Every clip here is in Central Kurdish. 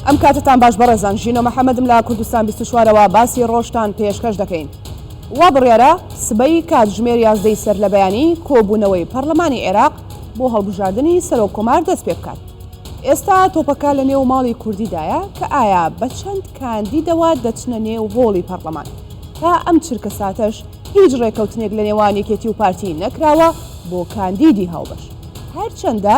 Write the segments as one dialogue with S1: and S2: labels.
S1: ئەم کاتتان باش بەڕێزان ژینۆ محەممەدم لە کوردستان 24ەوە باسی ڕۆژتان پێشکەش دەکەین. وا بڕیارە سبەی کاتژمێر 11 سەر لە بەیانی کۆبوونەوەی پەرلەمانی عێراق بۆ هەڵبژاردننی سەرۆک کۆمار دەست پێ بکات. ئێستا تۆپەکە لە نێو ماڵی کوردیدایە کە ئایا بە چەند کاندیدەوە دەچنە نێو هۆڵی پەرلەمان تا ئەم چرکە ساتەش هیچ ڕێکەوتنێک لە نێوان یەکێتی و پارتی نەکراوە بۆ کاندیدی هاوبەش. هەرچەندە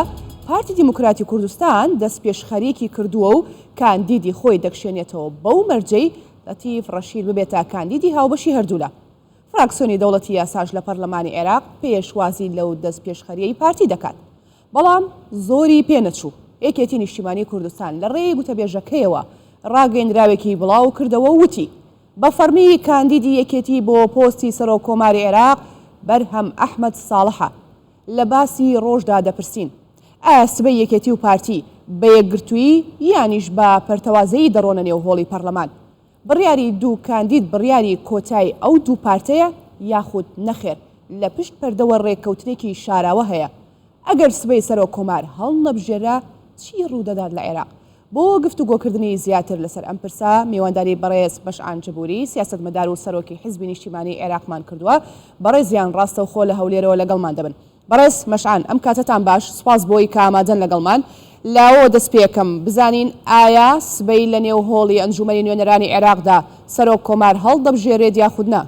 S1: پارتی دیموکراتی کوردستان دەست پێش خەریکی کردووە و کاندیدی خۆی دەکشێنێتەوە بەو مەرجەی لەتیف ڕەشید ببێتە کاندیدی هاوبەشی هەردوولە. فراکسیۆنی دەوڵەتی یاساژ لە پەرلەمانی عێراق پێشوازی لەو دەست پێشخەریەی پارتی دەکات، بەڵام زۆری پێنەچوو. یەکێتی نیشتیمانی کوردستان لە ڕێی گوتەبێژەکەیەوە ڕاگەیەندراوێکی بڵاو کردەوە وتی بە فەرمی کاندیدی یەکێتی بۆ پۆستی سەرۆک کۆماری عێراق بەرهەم ئەحمەد ساڵحە لە باسی ڕۆژدا دەپرسین ئایا سبەی یەکێتی و پارتی بە یەکگرتووی یانیش بە پەرتەوازەیی دەڕۆنە نێو هۆڵی پەرلەمان. بڕیاری دوو کاندید بڕیاری کۆتای ئەو دوو پارتەیە یاخود نەخێر لە پشت پەردەوە ڕێککەوتنێکی شاراوە هەیە. ئەگەر سبەی سەرۆک کۆمار هەڵ نەبژێرا چی ڕوودەدات لە عێراق؟ بۆ گفتوگۆکردنی زیاتر لەسەر ئەم پرسا میوانداری بەڕێز مەشعان جەبوری سیاسەتمەدار و سەرۆکی حیزبی نیشتیمانی عێراقمان کردووە. بەڕێزیان ڕاستەوخۆ لە هەولێرەوە لەگەڵمان دەبن. بەڕێز مەشعان ئەم کاتتان باش، سپاس بۆی کە ئامادەن لەگەڵمان. لاوە دەست پێکەم بزانین ئایا سبەی لە نێو هۆڵی ئەنجومەنی نوێنەرانی عێراقدا سەرۆک کۆمار هەڵ دەبژێرێت یاخود نا؟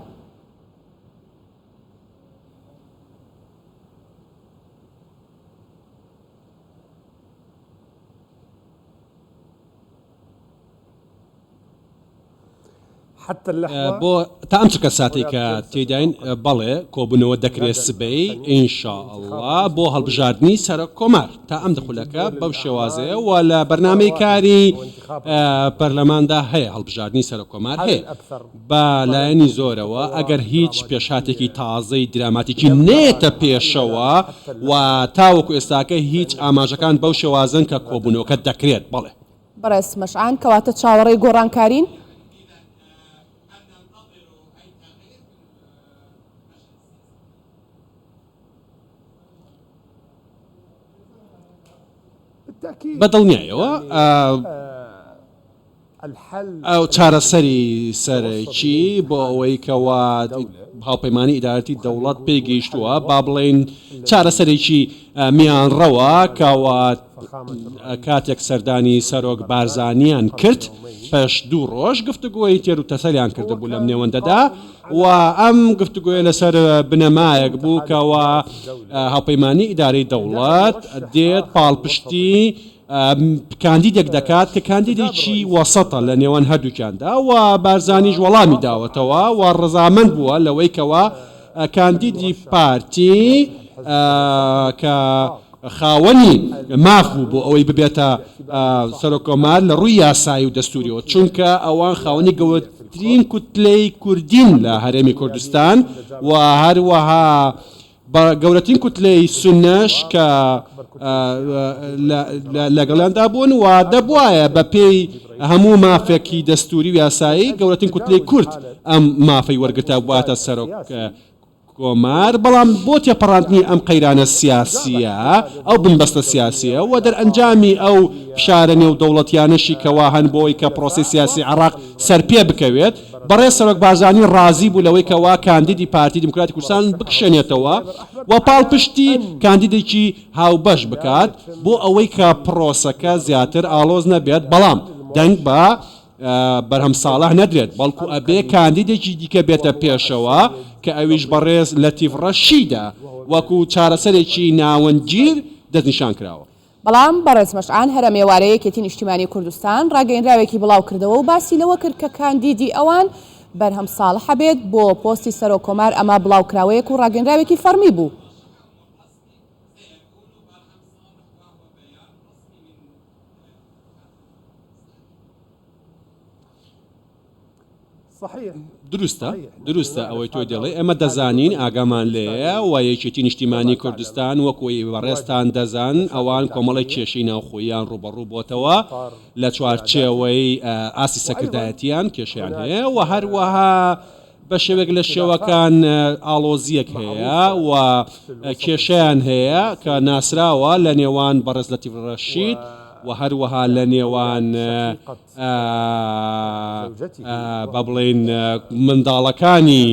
S2: بۆ تا ئەم چکە ساتی کە تێداین بەڵێ کۆبوونەوە دەکرێت سبەی ئینشاءڵڵا بۆ هەڵبژاردننی سەرۆک کۆمار تا ئەم دخولەکە بەو شێوازەیە و لە بەرنامەی کاری پەرلەماندا هەیە هەڵبژاردننی سەرۆک کۆمار هەیە. بە لایەنی زۆرەوە ئەگەر هیچ پێشاتێکی تازەی دراماتیکی نێتە پێشەوە و تاوەکو ئێستاکە هیچ ئاماژەکان بەو شێوازن کە کۆبوونەوەکە دەکرێت. بەڵێ
S1: بەڕێز مەشعان کەواتە چاوەڕێی گۆڕانکارین؟
S2: بەدڵنیایەوە ئەو چارەسەری سەرەکی بۆ ئەوەی کەوا هاوپەیمانی ئیدارەتی دەوڵەت پێی گەیشتووە با بڵێن چارەسەرێکی میانڕەوە کەوا کاتێک سەردانی سەرۆک بارزانیان کرد پێش 2 ڕۆژ گفتوگۆی تێر و تەسەریان کردبوو لەم نێوەندەدا و ئەم گفتوگۆیە لەسەر بنەمایەک بوو کەوا هاوپەیمانی ئیدارەی دەوڵەت دێت پاڵپشتی کاندیدێک دەکات کە کاندیدێکی وەسەتە لە نێوان هەردووکیاندا و بارزانیش وەڵامی داوەتەوە و ڕەزامەند بووە لەوەی کەوا کاندیدی پارتی کە خاوەنی مافبوو بۆ ئەوەی ببێتە سەرۆک کۆمار لە ڕووی یاسایی و دەستوریەوە، چونکە ئەوان خاوەنی گەورەترین کوتلەی کوردین لە هەرێمی کوردستان و هەروەها گەورەترین کوتلەی سونەش کە لەگەڵیاندا بوون و دەبوایە بە پێی هەموو مافێکی دەستوری و یاسایی گەورەترین کوتلەی کورد ئەم مافەی وەرگرتا بواتە سەرۆک کۆمار. بەڵام بۆ تێپەڕاندنی ئەم قەیرانە سیاسیە ئەو بنبەستە سیاسیە و دەرئەنجامی ئەو فشارە نێو دەوڵەتیانەشی کەوا هەن بۆی کە پرۆسی سیاسی عێراق سەرپێ بکەوێت بەڕێز سەرۆک بارزانی ڕازی بوو لەوەی کەوا کاندیدی پارتی دیموکراتی کوردستان بکشێنێتەوە و پاڵپشتی کاندیدێکی هاوبەش بکات بۆ ئەوەی کە پرۆسەکە زیاتر ئاڵۆز نەبێت. بەڵام دەنگ بە بەرهەم ساڵح نەدرێت بەڵکو ئەبێ کاندیدێکی دیکە بێتە پێشەوە کە ئەویش بەڕێز لەتیف ڕەشیدە وەکو چارەسەرێکی ناوەندگیر دەستنیشان کراوە.
S1: بەڵام بەڕێز مەشعان هەرە مێوارەیە یەکێتی نیشتیمانی کوردستان ڕاگەیەندراوێکی بڵاو کردەوە و باسی لەوە کرد کە کاندیدی ئەوان بەرهەم ساڵح بێت بۆ پۆستی سەرۆک کۆمار. ئەمە بڵاوکراوەیەک و ڕاگەیەندراوێکی فەرمی بوو.
S2: دروستە ئەوەی تۆ دەڵێ ئەمە دەزانین ئاگامان لێیە و یەکێتی نیشتیمانی کوردستان وەکوی بەڕێستان دەزان ئەوان کۆمەڵی کێشەی ناوخۆیان ڕوبەڕوو بۆتەوە لە چوارچێوەی ئاسی سەکردایەتیان کێشیان هەیە و هەروەها بە شێوێک لە شێوەکان ئاڵۆزیەک هەیە و کێشەیان هەیە کە ناسراوە لە نێوان بەڕێز لەتیف ڕەشید و هەروەها لە نێوان با بڵێن منداڵەکانی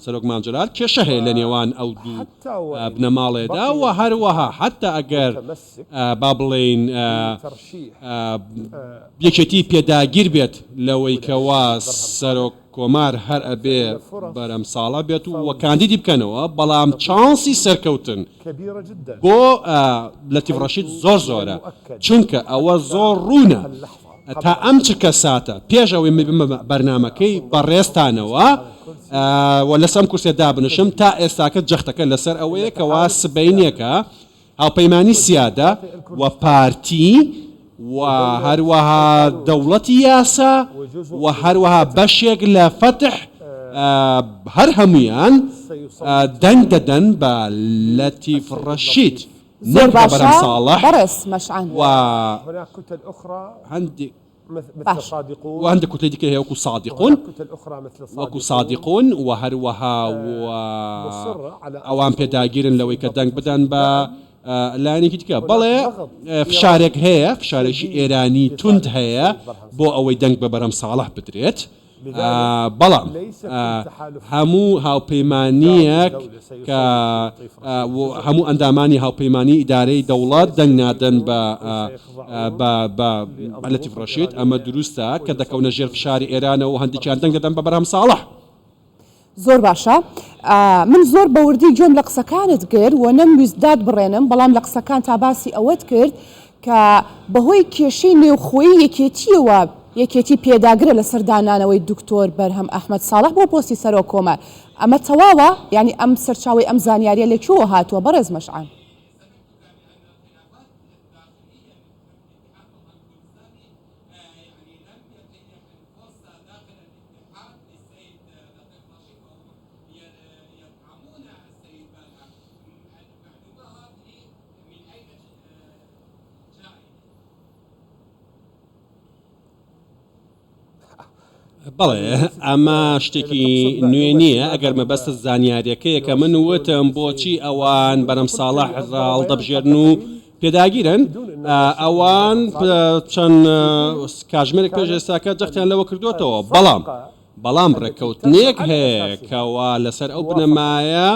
S2: سەرۆک مام جەلال کێشە هەیە لە نێوان ئەو دوو بنەماڵێدا و هەروەها حتا ئەگەر با بڵێن یەکێتی پێداگیر بێت لەوەی کەوا سەرۆک کۆمار هەر ئەبێ بەرەم ساڵە بێت و کاندیدی بکەنەوە بەڵام چانسی سەرکەوتن بۆ لەتیف ڕەشید زۆرە چونکە ئەوە زۆر ڕوونە تا ئەم چکە ساتە پێش ئەوەی بەرنامەکەی بەڕێستانەوە و لەسەم کورسێ دابنشم تا ئێستاکە جەختەکە لەسەر ئەوەیە کەوا سبەینێکە هاوپەیمانی سیادە و پارتی و هەروەها دەوڵەتی یاسا و هەروەها بەشێک لە فتح هەر هەمویان دەنگ دەدەن بە لەتیف ڕەشید
S1: زۆر باشە بەڕێز مەشعان
S2: و هەندێک وهندك كتلة ديك هي وكو صادقون وهروها وأوان بيداجيرن لو يكدنك بدن با لاني كتكا بله فشارك هي فشارك إيراني تند هي بو أوي دنك ببرم صالح بدريت بەڵام هەموو هاوپەیمانیەک کە هەموو ئەندامانی هاوپەیمانی ئیدارەی دەوڵات دەنگ نادەن بە لەتیف ڕەشید ئەمە دروستە کە دەکەونە ژێر فشاری ئێرانەوە و هەندێکیان دەنگ دەدەن بە بەرهەم ساڵح.
S1: زۆر باشە من زۆر بەوردی جۆم لە قسەکانت کرد و نەمویست داد بڕێنم بەڵام لە قسەکان تا باسی ئەوەت کرد کە بەهۆی کێشەی نێوخۆیی یەکێتیەوە یەکێتی پێداگرە لە سەردانانەوەی دکتۆر بەرهەم ئەحمەد ساڵح بۆ پۆستی سەرۆک کۆمار ئەمە تەواوە یعنی ئەم سەرچاوی ئەم زانیاریە لەکوێوە هاتووە بەڕێز مەشعان؟
S2: بەڵێ ئەمە شتێکی نوێ نییە ئەگەر مەبەستە زانیاریەکەیە کە من وتم بۆچی ئەوان بەرەم ساڵح هەڵدەبژێرن و پێداگیرن ئەوان چەند کاژمێرێک پێش ئێستاکە جەختیان لەوە کردوێتەوە بەڵام ڕێککەوتنێک هەیە کەوا لەسەر ئەو بنەمایە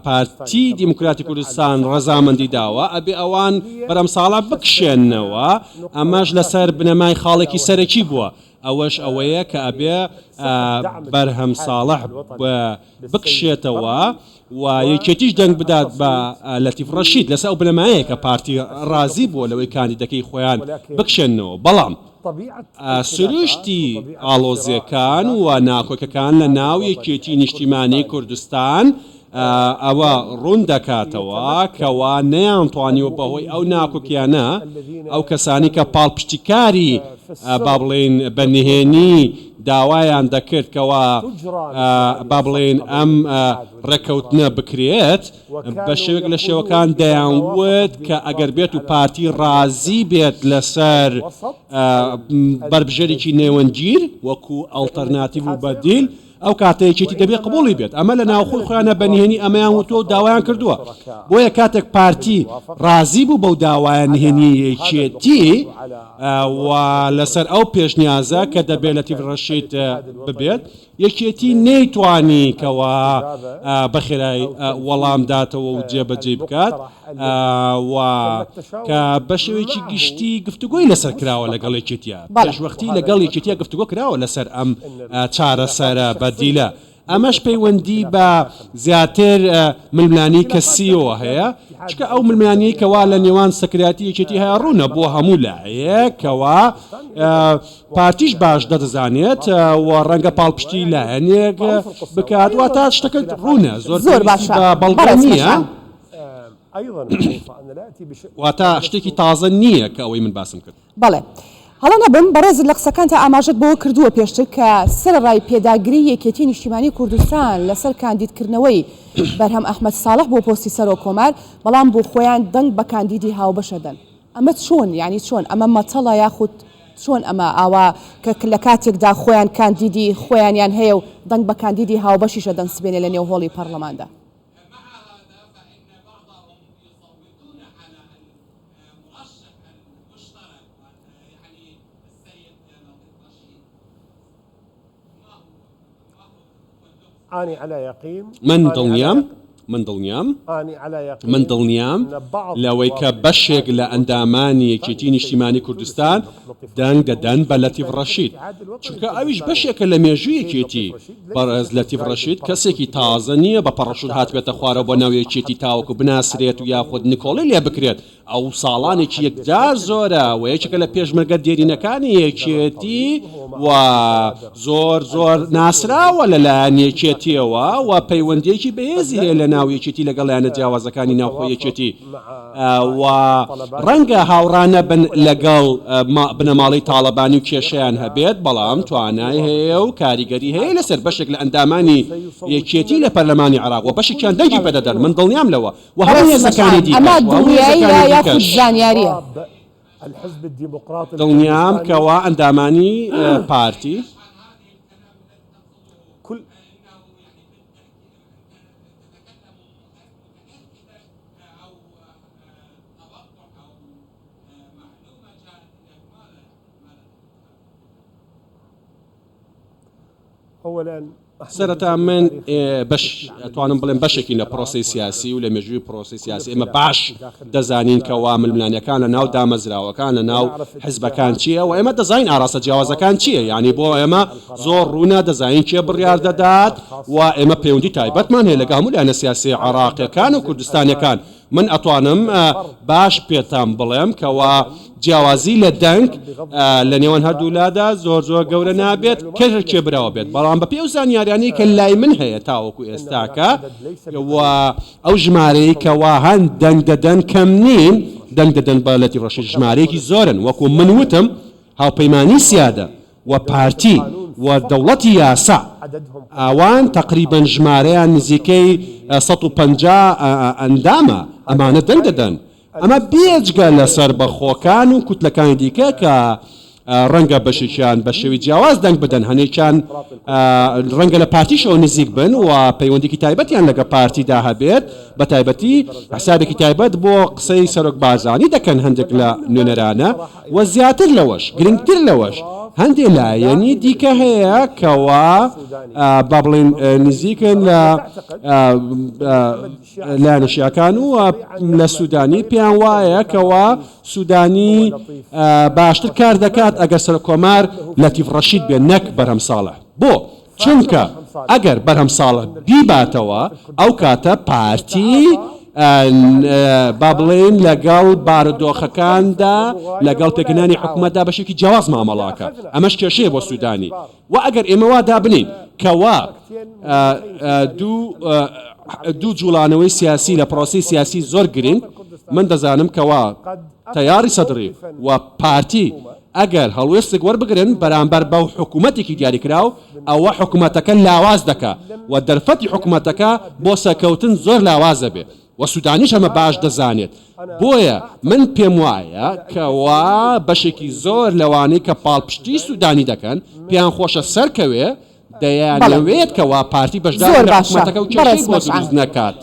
S2: پارتی دیموکراتی کوردستان ڕەزامەندی داوە ئەبێ ئەوان بەرەم ساڵح بکشێنەوە ئەمەش لەسەر بنەمای خاڵێکی سەرەکی بووە ئەوەش ئەوەیە کە ئەبێ بەرهەم ساڵح بکشێتەوە و یەکێتیش دەنگ بدات بە لەتیف ڕەشید لەسەر ئەو بنەمایەیە کە پارتی ڕازی بووە لەوەی کاندیدەکەی خۆیان بکشێنەوە بەڵام سروشتی ئاڵۆزیەکان و ناکۆکەکان لە ناو یەکێتی نیشتیمانی کوردستان ئەوە ڕوون دەکاتەوە کەوا نەیانتوانیوە بەهۆی ئەو ناکۆکیانە ئەو کەسانی کە پاڵپشتیکاری با بڵێن بەنهێنی داوایان دەکرد کەوا با بڵێن ئەم ڕێکەوتنە بکرێت بە شێوەیەک لە شێوەکان دەیانوت کە ئەگەر بێت و پارتی ڕازی بێت لەسەر بربژێرێکی نێوەنگیر وەکو ئەڵتەرناتیڤ و بەدیل ئەو کاتەیەکێتی دەبێت قبوڵی بێت ئەمە لە ناوخۆی خۆیانە بەنهێنی ئەمەیان وتۆ داوایان کردووە بۆیە کاتێک پارتی ڕازی بوو بەو داوایان نهێنی یەکێتی و لەسەر ئەو پێشنیازە کە دەبێت لەتیف ڕەشید ببێت یەکێتی نەیتوانی کەوا بەخێرای وەڵام داتەوە و جێبەجێ بکات و کە بە شێوەیەکی گشتی گفتوگۆی لەسەر کراوە لەگەڵ یەکێتیە پێشوەختی لەگەڵ یەکێتیە گفتوگۆ کراوە لەسەر ئەم چارەسەرە بەدیلە ئەمەش پەیوەندی بە زیاتر ململانی کەسیەوە هەیە چکە ئەو ململانی کەوا لە نێوان سەکرایەتی یەکێتی هەیە ڕوونە بۆ هەموو لایە کەوا پارتیش باش دەدەزانێت و ڕەنگە پاڵپشتی لایەنێک بکات وا تا شتەکە ڕوونە زۆر باشە بەڵگە نییە واتە شتێکی تازە نییە کە ئەوەی من باسم کرد.
S1: بەڵێ هەڵە نەبم بەڕێز لە قسەکان تا ئاماژت بۆ کردووە پێشتر کە سەرڕای پێداگری یەکێتی نیشتیمانی کوردستان لەسەر کاندیدکردنەوەی بەرهەم ئەحمەد ساڵح بۆ پۆستی سەرۆک کۆمار بەڵام بۆ خۆیان دەنگ بە کاندیدی هاوبەشەدەن ئەمە چۆن یعنی چۆن ئەمە مەتەڵە یاخود چۆن ئەمە ئاوا کە لە کاتێکدا خۆیان کاندیدی خۆیانیان هەیە و دەنگ بە کاندیدی هاوبەشیشە دەنسبێنێ لە نێو هۆڵی پەرلەماندا؟
S3: أنا على يقين
S2: من دڵنیام
S3: أنا على يقين
S2: من دڵنیام لەوەی کە بەشێک لە ئەندامانی یەکێتی نیشتیمانی کوردستان دەنگ دەدەن بە لەتیف ڕەشید چونکە ئەویش بەشێکە لە مێژووی یەکێتی بەڕێز لەتیف ڕەشید کەسێکی تازە نییە بە پەڕەشود هاتبێتە خوارەوە بۆ ناو یەکێتی تاوەکو بناسرێت و یاخود نکۆڵی لێ بکرێت ئەو ساڵانێکی یەکجار زۆرە و یەکێکە لە پێشمەرگە دێرینەکانی یەکێتی و زۆر ناسراوە لەلایەن یەکێتیەوە و پەیوەندیەکی بەهێزی هەیە لە ناو یەکێتی لەگەڵیانە جیاوازەکانی ناوخۆ یەکێتی و ڕەنگە هاوڕانە بن لەگەڵ بنەماڵی تاڵەبانی و کێشەیان هەبێت بەڵام توانای هەیە و کاریگەری هەیە لەسەر بەشێک لە ئەندامانی یەکێتی لە پەرلەمانی عێراق و بەشێکیان دەنگی پێدەدەن من دڵنیام لەوە و هەموو هێزەکانی
S1: ئەمە دڵنیاییە یاخود زانیاریە
S3: الحزب الديمقراطي
S2: دڵنیام کەوا ئەندامانی پارتی
S3: كل أولا
S2: سەرەتا من بەش ئەتوانم بڵێم بەشێکی لە پرۆسی سیاسی و لە مێژووی پرۆسی سیاسی ئێمە باش دەزانین کەوا ململانیەکان لە ناو دامەزراوەکان لە ناو حزبەکان چییە و ئێمە دەزانین ئاراستە جیاوازەکان چییە یعنی بۆ ئێمە زۆر ڕوونە دەزانین کێ بڕیار دەدات و ئێمە پەیوەندی تایبەتمان هەیە لەگە هەموو لایەنە سیاسی عێراقیەکان و کوردستانیەکان من ئەتوانم باش پێتان بڵێم کەوا جیاوازی لە دەنگ لە نێوان هەردوولادا زۆر گەورە نابێت کێژە کێبراوە بێت بەڵام بە پێ و زانیاریانی کە لای من هەیە تاوەکو ئێستاکە و ئەو ژمارەی کەوا هەن دەنگ دەدەن کەم نین دەنگ دەدەن بە لەتیف ڕەشید ژمارەیەکی زۆرن وەکو من وتم هاوپەیمانی سیادە و پارتی و دەوڵەتی یاسا ئەوان تقریبا ژمارەیان نزیکەی 150 ئەندامە ئەمانە دەنگ دەدەن ئەمە بێجگە لەسەر بەخۆکان و کوتلەکانی دیکە کە ڕەنگە بەشێکیان بە شێوی جیاواز دەنگ بدەن هەنێکیان ڕەنگە لە پارتیشەوە نزیک بن و پەیوەندێکی تایبەتیان لەگە پارتیدا هەبێت بە تایبەتی حسابێکی تایبەت بۆ قسەی سەرۆک بارزانی دەکەن هەندێک لە نوێنەرانە و زیاتر لەوەش گرنگتر لەوەش هەندێک لایەنی دیکە هەیە کەوا با بڵێن نزیکن لە لایەنەشیەکان و لە سوودانی پێیان وایە کەوا سوودانی باشتر کار دەکات ئەگەر سەرۆکۆمار لەتیف ڕەشید بێ نەک بەرهەم ساڵە بۆ چونکە ئەگەر بەرهەم ساڵە بیباتەوە ئەو کاتە پارتی با بڵێن لەگەڵ بارودۆخەکاندا لەگەڵ پێکەنانی حکوومەتدا بەشێکی جیاواز مامەڵاکە ئەمەش کێشەیە بۆ سوودانی و ئەگەر ئێمە وا دابنین کەوا دوو جوڵانەوەی سیاسی لە پرۆسی سیاسی زۆر گرنگ من دەزانم کەوا تەیاری سەدری و پارتی ئەگەر هەڵوێستێک وەربگرن بەرامبەر بەو حکوومەتێکی دیاریکراو ئەوە حکوومەتەکە لاواز دەکا و دەرفەتی حکوومەتەکە بۆ سەکەوتن زۆر لاوازە بێ و سوودانیش ئەمە باش دەزانێت بۆیە من پێم وایە کەوا بەشێکی زۆر لەوانەی کە پاڵپشتی سوودانی دەکەن پێیان خۆشە سەرکەوێ دەیانەوێت کەوا پارتی بەشدار لە حکوومەتەکە و کێشەی بۆ دروست نەکات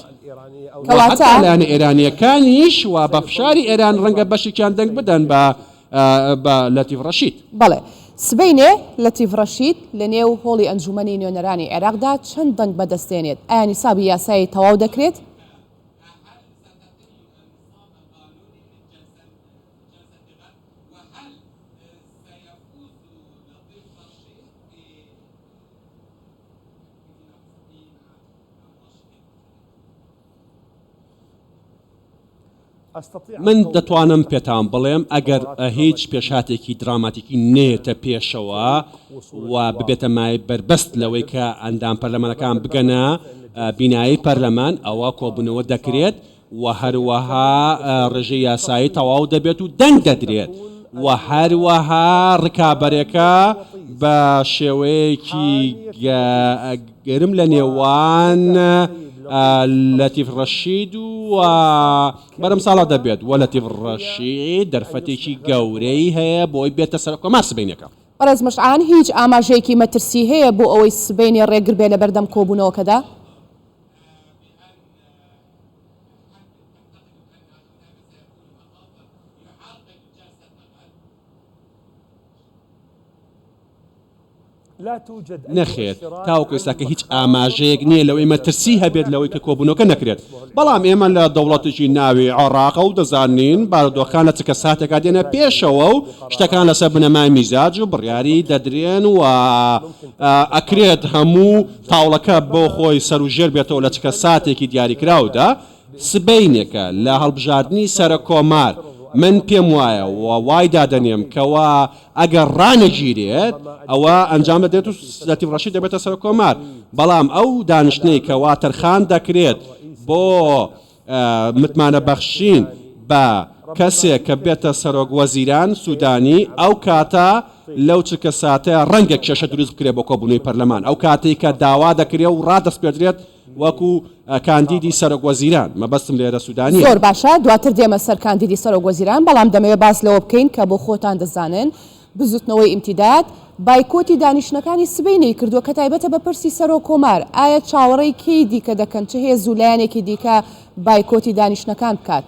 S2: حتا لایەنە ئێرانیەکانیش و بە فشاری ئێران ڕەنگە بەشێکیان دەنگ بدەن بە لەتیف ڕەشید
S1: بەڵێ سبەینێ لەتیف ڕەشید لە نێو هۆڵی ئەنجومەنی نوێنەرانی عێراقدا چەند دەنگ بەدەستێنێت ئایا نیسابی یاسایی تەواو دەکرێت
S2: من دەتوانم پێتان بڵێم ئەگەر هیچ پێشاتێکی دراماتیکی نێتە پێشەوە و ببێتە مای بربەست لەوەی کە ئەندام پەرلەمانەکان بگەنە بینایی پەرلەمان ئەوە کۆبوونەوە دەکرێت و هەروەها ڕێژەی یاسایی تەواو دەبێت و دەنگ دەدرێت و هەروەها ڕکابەرێکە بە شێوەیەکی گەرم لە نێوان لەتیف ڕەشید و بەرەم ساڵا دەبێت و لەتیف ڕەشید دەرفەتێکی گەورەی هەیە بۆی بێتە سەرۆکۆمار سبەینەکە
S1: بەڕێز مەشعان هیچ ئاماژەیەکی مەترسی هەیە بۆ ئەوەی سبەینی ڕێگر بێ لە بەردەم کۆبوونەوەکەدا
S3: لا توجد أي
S2: نەخێت
S3: مؤشرات
S2: تاوەکو
S3: على
S2: ئێستاکە هیچ
S3: المخاطر
S2: ئاماژەیەک نییە لەوەی مەترسی هەبێت لەوەی کە کۆبوونەوەکە نەکرێت بەڵام ئێمە لە دەوڵەتێکی ناوی عێراق و دەزانین بارودۆخان لە چکە ساتێکا دێنە پێشەوە و شتەکان لەسەر بنەمای میزاج و بڕیاری دەدرێن و ئەکرێت هەموو تاوڵەکە بۆ خۆی سەروژێر بێتەوە لە چکە ساتێکی دیاریکراودا سبەینێکە لە هەڵبژاردننی سەرە کۆمار من پێم وایە و وای دادەنێم کەوا ئەگەر ڕانەگیرێت ئەوە ئەنجام دەدێت و لەتیڤ ڕەشید دەبێتە سەر کۆمار بەڵام ئەو دانیشتەی کەوا تەرخان دەکرێت بۆ متمانە بەخشین بە کەسێک کە بێتە سەرۆک وەزیران سوودانی ئەو کاتە لەو چکە ساتە ڕەنگە کێشە دروست بکرێت بۆ کۆبوونەوەی پەرلەمان ئەو کاتێک کە داوا دەکرێت و ڕادەست پێدرێت وەکو کاندیدی سەرۆک وەزیران مەبەستم لێرە سوودانی
S1: زۆر باشە دواتر دێمە سەر کاندیدی سەرۆک وەزیران بەڵام دەمەوێت باس لەوە بکەین کە بۆ خۆتان دەزانن بزوتنەوەی ئیمتیداد بایکۆتی دانیشتەکانی سبەینەی کردووە کە تایبەتە بە پرسی سەرۆک کۆمار ئایا چاوەڕێی کەی دیکە دەکەن چه هێز و لایەنێکی دیکە بایکۆتی دانیشتەکان بکات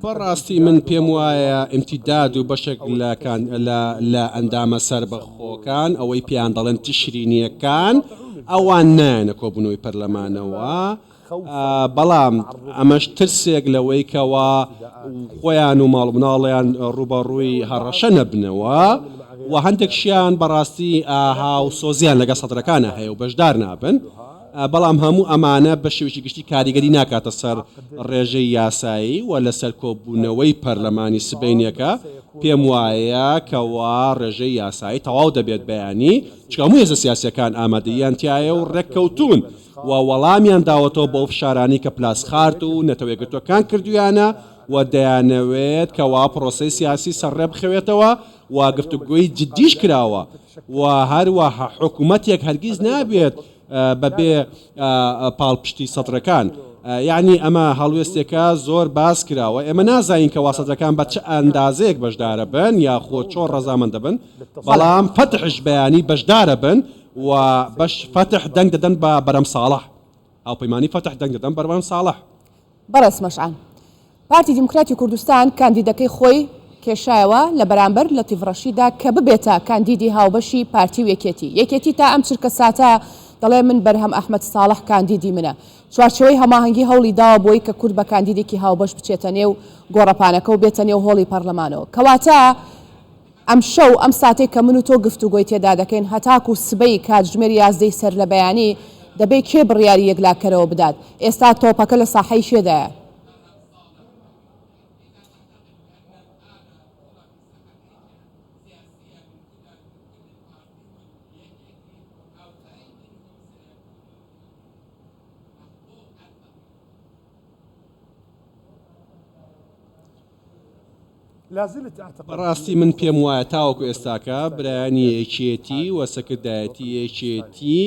S2: بەڕاستی من پێم وایە ئیمتیداد و بەشێک لە ئەندامە سربەخۆکان ئەوەی پێیان دەڵێن تشرینیەکان ئەوان نایەنە کۆبوونەوەی پەرلەمانەوە بەڵام ئەمەش ترسێک لەوەی کەوا خۆیان و ماڵبناڵیان ڕوبەڕووی هەڕەشە نەبنەوە و هەندێک شیان بەڕاستی ئاها و سۆزیان لەگە سەدرەکانە هەیە و بەشدار نابن بەڵام هەموو ئەمانە بە شێوەیەکی گشتی کاریگەری ناکاتە سەر ڕێژەی یاسایی و لەسەر کۆبوونەوەی پەرلەمانی سبەینەکە پێم وایە کەوا ڕێژەی یاسایی تەواو دەبێت بەیانی چکەموو هێزە سیاسیەکان ئامادەیان تایە و ڕێککەوتون و وەڵامیان داوەتەوە بۆ فشارانی کە پلاسخارت و نەتەوەیەگرتوەکان کردویانە و دەیانەوێت کەوا پرۆسەی سیاسی سەرڕێ بخەوێتەوە و گفتوگۆی جدیش کراوە و هەروەها حکوومەتێک هەرگیز نابێت بەبێ پاڵپشتی سەدرەکان یعنی ئەمە هەڵوێستێکە زۆر باس کراوە ئێمە نازانین کەوا سەدرەکان بە چه ئەندازەیەک بەشدارە بن یا خۆ چۆن ڕەزامەندە بن بەڵام فتحش بەیانی بەشدارە بن و بەش فتح دەنگ دەدەن بە بەرەم ساڵح هاوپەیمانی فتح دەنگ دەدەن بەرەم ساڵح
S1: بەڕێز مەشعان پارتی دیموکراتی کوردستان کاندیدەکەی خۆی کێشایەوە لە بەرامبەر لەتیڤ ڕەشیدا کە ببێتە کاندیدی هاوبەشی پارتی و یەکێتی تا ئەم چرکە ساتە دەڵێ من بەرهەم ئەحمەد ساڵح کاندیدی منە چوارچەوەی هەماهەنگی هەوڵی داوە بۆی کە کورد بە کاندیدێکی هاوبەش بچێتە نێو گۆڕەپانەکە و بێتە نێو هۆڵی پەرلەمانەوە کەواتە ئەم شەو ئەم ساتێک کە من و تۆ گفتوگۆی تێدا دەکەین هەتاکو سبەی کاتژمێری یازدەی سەر لە بەیانی دەبێت کێ بڕیاری یەکلاکەرەوە بدات ئێستا تۆپەکە لە ساحەی شێدایە
S2: ڕاستی من پێم وایە تاوەکو ئێستاکە برایانی یەکێتی و سەکردایەتی یەکێتی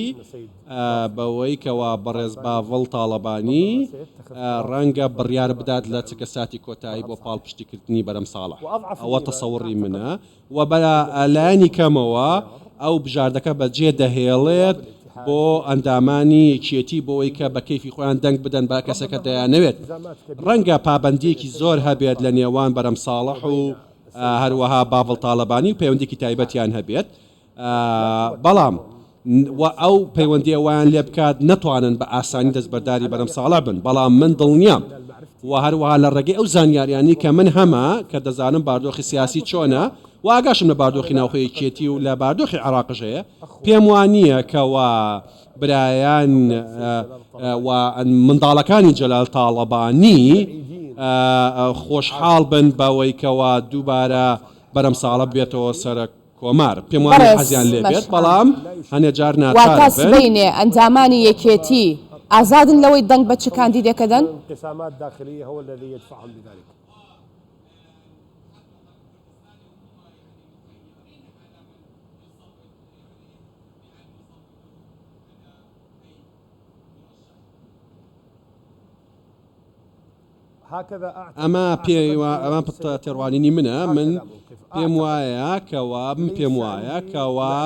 S2: بەوەی کەوا بەڕێز باڤڵ تاڵەبانی ڕەنگە بڕیار بدات لە چکە ساتی کۆتایی بۆ پاڵپشتیکردنی بەرەم ساڵح ئەوە تەسەوڕی منە و بە لایەنی کەمەوە ئەو بژاردەکە بەجێ دەهێڵێت بۆ ئەندامانی یەکێتی بۆەوەی کە بە کەیفی خۆیان دەنگ بدەن با کەسەکە دەیانەوێت ڕەنگە پابندیەکی زۆر هەبێت لە نێوان بەرەم ساڵح و هەروەها باڤڵ تاڵەبانی و پەیوەندێکی تایبەتیان هەبێت بەڵام ئەو پەیوەندی ئەویان لێ بکات نەتوانن بە ئاسانی دەستبەرداری بەرەم ساڵح بن بەڵام من دڵنیام و هەروەها لە ڕێگەی ئەو زانیاریانی کە من هەمە کە دەزانم باردۆخی سیاسی چۆنە و ئاگاشم لە باردۆخی ناوخۆی یەکێتی و لە باردۆخی عێراقش هەیە پێم وانییە کەوا برایان و منداڵەکانی جەلال تاڵەبانی خۆشحاڵ بن بەوەی کەوا دووبارە بەرەم ساڵە بێتەوە سەر کۆمار پێم وانە حەزیان لێ بێت بەڵام هەنێ جار ناچار
S1: بینێ ئەنجامانی یەکێتی ئازادن لەوەی دەنگ بە چ کاندیدێکە دەن
S3: انقسامات داخلية هو الذي يدفعهم لذلك هكذا أعتقد
S2: ئەمە ئەمە تێڕوانینی منە من پێم وایە کەوا من پێم وایە کەوا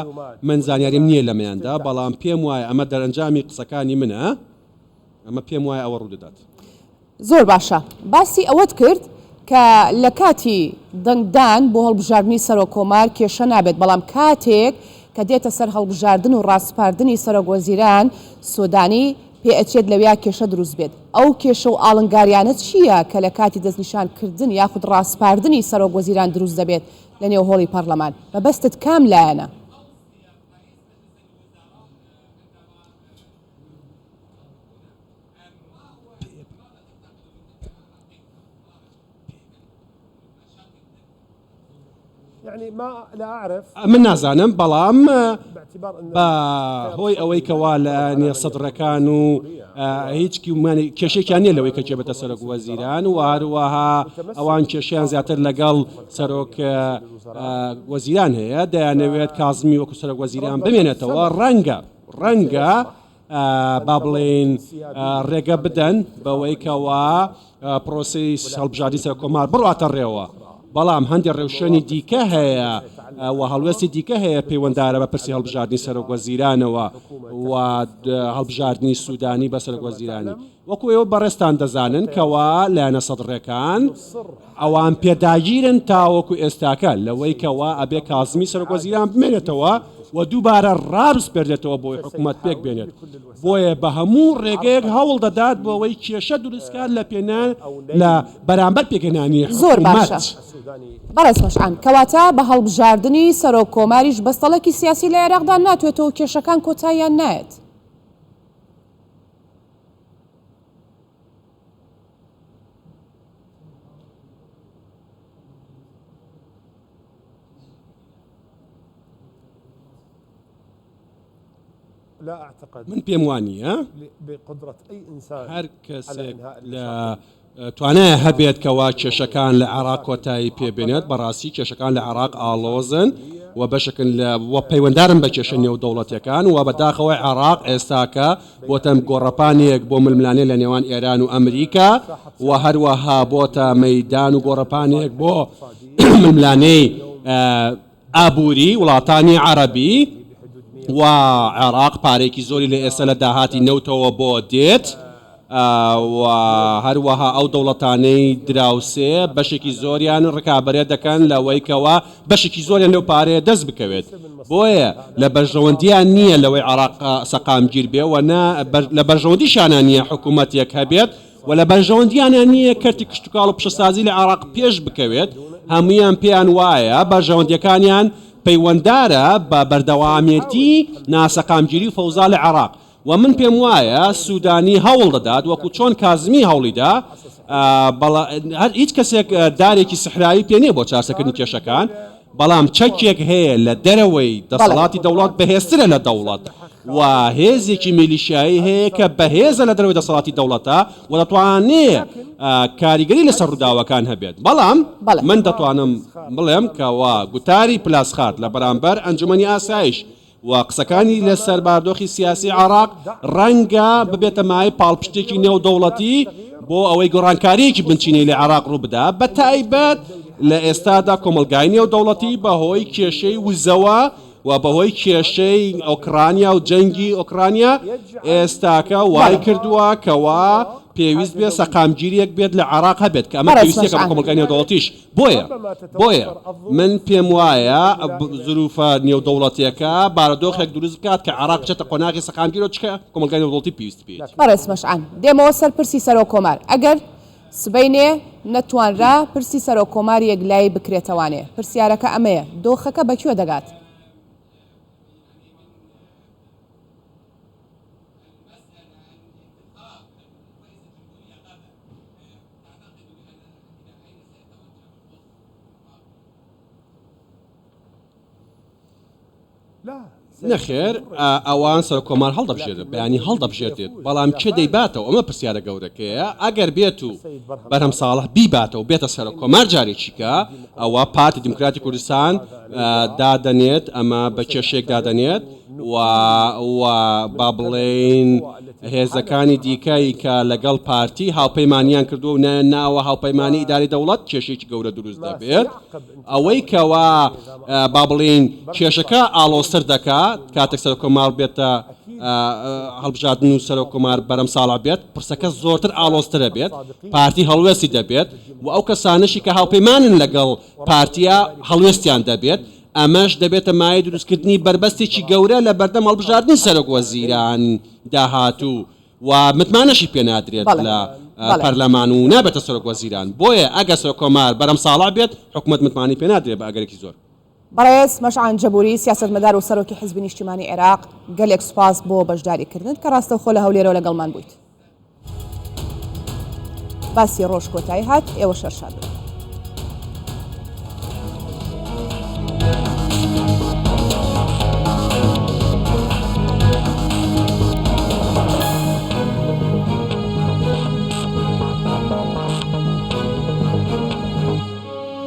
S2: من زانیاریم نییە لەمەیاندا بەڵام پێم وایە ئەمە دەرەنجامی قسەکانی منە ئەمە پێم وایە ئەوە ڕوو دەدات.
S1: زۆر باشە باسی ئەوەت کرد کە لە کاتی دەنگدان بۆ هەڵبژاردننی سەرۆک کۆمار کێشە نابێت بەڵام کاتێک کە دێتە سەر هەڵبژاردن و ڕاستپاردنی سەرۆک وەزیران سۆدانی پێ ئەچێت لەویا کێشە دروست بێت ئەو کێشە و ئاڵنگاریانە چییە کە لە کاتی دەستنیشانکردن یاخود ڕاستپاردنی سەرۆک وەزیران دروست دەبێت لە نێو هۆڵی پەرلەمان بەبەستت کام لایەنە؟
S3: يعني ما لا أعرف
S2: من نازانم بەڵام
S3: باعتبار أن
S2: هۆی ئەوەی کەوا لە نێ سەدرەکان و هیچ کێشێکیان نیە لەوەی کە جێبێتە سەرۆک وەزیران و هەروەها ئەوان کێشیان زیاتر لەگەڵ سەرۆک وەزیران هەیە دەیانەوێت کازمی وەکو سەرۆک وەزیران بمێنێتەوە ڕەنگە با بڵێن ڕێگە بدەن بەوەی کەوا پرۆسی هەڵبژاردننی سەرۆک کۆمار بڕاتە ڕێوە بەڵام هەندێک ڕێوشێنی دیکە هەیە و هەڵوێستی دیکە هەیە پەیوەنددارە بە پرسی هەڵبژاردننی سەرۆک وەزیرانەوە و هەڵبژاردننی سوودانی بە سەرۆک وەزیرانی وەکو ئێوە بەڕێستان دەزانن کەوا لایەنە سەدرەکان ئەوان پێداگیرن تاوەکو ئێستاکە لەوەی کەوا ئەبێ کازمی سەرۆک وەزیران بمێنێتەوە و دووبارە ڕابسپێردێتەوە بۆی حکوومەت پێک بێنێت بۆیە بە هەموو ڕێگەیەک هەوڵ دەدات بۆ ئەوەی کێشە دروستکار لە پێنان لە بەرامبەر پێکەنانی
S1: زۆر باشە بەڕێز مەشعان کەواتە بە هەڵبژاردننی سەرۆک کۆماریش بەستەڵێکی سیاسی لە عێراقدا ناتوێتەوە کێشەکان کۆتاییان نایەت.
S3: لا أعتقد
S2: من پێم وانە
S3: بقدرة أي إنسان
S2: هەر کەسێک لە توانایە هەبێت کەوا کێشەکان لە عێراق کۆتایی پێبێنێت بەڕاستی کێشەکان لە عێراق ئاڵۆزن و بەشکن لە پەیوەنددارن بە کێشە نێو دەوڵەتەکان و بەداخەوەی عێراق ئێستاکە بۆتە گۆڕەپانێک بۆ ململانێ لە نێوان ئێران و ئەمریکا و هەروەها بۆتە مەیدان و گۆڕەپانێک بۆ ململانەی ئابووری وڵاتانی عەرەبی و عێراق پارێکی زۆری لە ئێستا لە داهاتی نەوتەوە بۆ دێت و هەروەها ئەو دەوڵەتانەی دراوسێ بەشێکی زۆریان ڕکابەرێت دەکەن لەوەی کەوا بەشێکی زۆریان لەو پارەیە دەست بکەوێت بۆیە لە بەرژەوەندیان نییە لەوەی عێراق سەقامگیر بێ و لە بەرژەوەندیشانە نییە حکوومەتێک هەبێت و لە بەرژەوەندیانە نییە کەرتی کشتتوکاڵ و پشەسازی لە عێراق پێش بکەوێت هەمویان پێیان وایە بەرژەوەندیەکانیان پەیوەنددارە بە بەردەوامێتی ناسەقامگیری و فەوزا لە عێراق و من پێم وایە سوودانی هەوڵ دەدات وەکو چۆن کازمی هەوڵیدا هیچ کەسێک دارێکی سحراوی پێ نییە بۆ چارەسەکردنی کێشەکان بەڵام چەکێک هەیە لە دەرەوەی دەسەڵاتی دەوڵات بەهێزترە لە دەوڵەت و هێزێکی میلیشایی هەیە کە بەهێزە لە دەرەوەی دەسەڵاتی دەوڵەتە و دەتوانێت کاریگەری لەسەر ڕووداوەکان هەبێت بەڵام من دەتوانم بڵێم کەوا گوتاری پلاسخات لە بەرامبەر ئەنجومەنی ئاسایش و قسەکانی لەسەر باردۆخی سیاسی عێراق ڕەنگە ببێتە مای پاڵپشتێکی نێو دەوڵەتی بۆ ئەوەی گۆڕانکاریەکی بنچینەی لە عێراق ڕوو بدا بە تایبەت لە ئێستادا کۆمەلگای نێو دەوڵەتی بەهۆی کێشەی وزەوە و بەهۆی کێشەی ئۆکرانیا و جەنگی ئۆکرانیا ئێستاکە وای کردووە کەوا پێویست بێ سەقامگیریەک بێت لە عێراق هەبێت کە ئەمە پێویستێکە بە کۆمەلگای نێو دەوڵەتیش بۆیە من پێم وایە زروفە نێو دەوڵەتیەکە بارەدۆخێک دروست بکات کە عێراق بچێتە قۆناغی سەقامگیر و چکە کۆمەلگای نێو دەوڵەتی پێویست بێت.
S1: بەڕێز مەشعان دێمەوە سەر پرسی سەرۆک کۆمار ئەگەر سبەینێ نەتوانرا پرسی سەرۆک کۆمار یەکلایی بکرێتەوانێ پرسیارەکە ئەمەیە دۆخەکە بەکوێ دەگات؟
S2: نەخێر ئەوان سەر کۆمار هەڵدەبژێت بەیانی هەڵدەبژێتێت بەڵام چێ دەیباتەوە ئەمە پرسیارە گەورەکەیە ئەگەر بێت و بەرهەم ساڵح بیباتەوە بێتە سەر کۆمار جارێکیکە ئەوە پارتی دیموکراتی کوردستان دادەنێت ئەمە بە کێشێک دادەنێت و با بڵێن هێزەکانی دیکەی کە لەگەڵ پارتی هاوپەیمانیان کردو و ناوە هاوپەیمانی ئیداری دەوڵەت کێشێکی گەورە دروست دەبێت ئەوەی کەوا با بڵین کێشەکە ئالۆستر دەکات کاتێک سەرۆکۆمار بێتە هەڵبژاردن و سەرۆکۆمار بەرەم ساڵا بێت پرسەکە زۆرتر ئالۆسترە بێت پارتی هەڵوێستی دەبێت و ئەو کەسانشی کە هاوپەیمانن لەگەڵ پارتیا هەڵوێستیان دەبێت ئەمەش دەبێتە مای دروستکردنی بربەستێکی گەورە لە بەردەم هەڵبژاردننی سەرۆک وەزیران داهاتوو و متمانەشی پێ نادرێت لە پەرلەمان و نابێتە سەرۆک وەزیران بۆیە ئەگە سەرۆکۆمار بەرەم ساڵا بێت حکوومەت متمانی پێ نادرێت بە ئەگەرێکی زۆر.
S1: بەڕێز مەشعان جەبوری سیاسەتمەدار و سەرۆکی حیزبی نیشتیمانی عێراق گەلێک سوپاس بۆ بەشداریکردن کە ڕاستەوخۆ لە هەولێرەوە لەگەڵمان بوویت. باسی ڕۆژ کۆتایی هات ئێوە شەرشاد بن.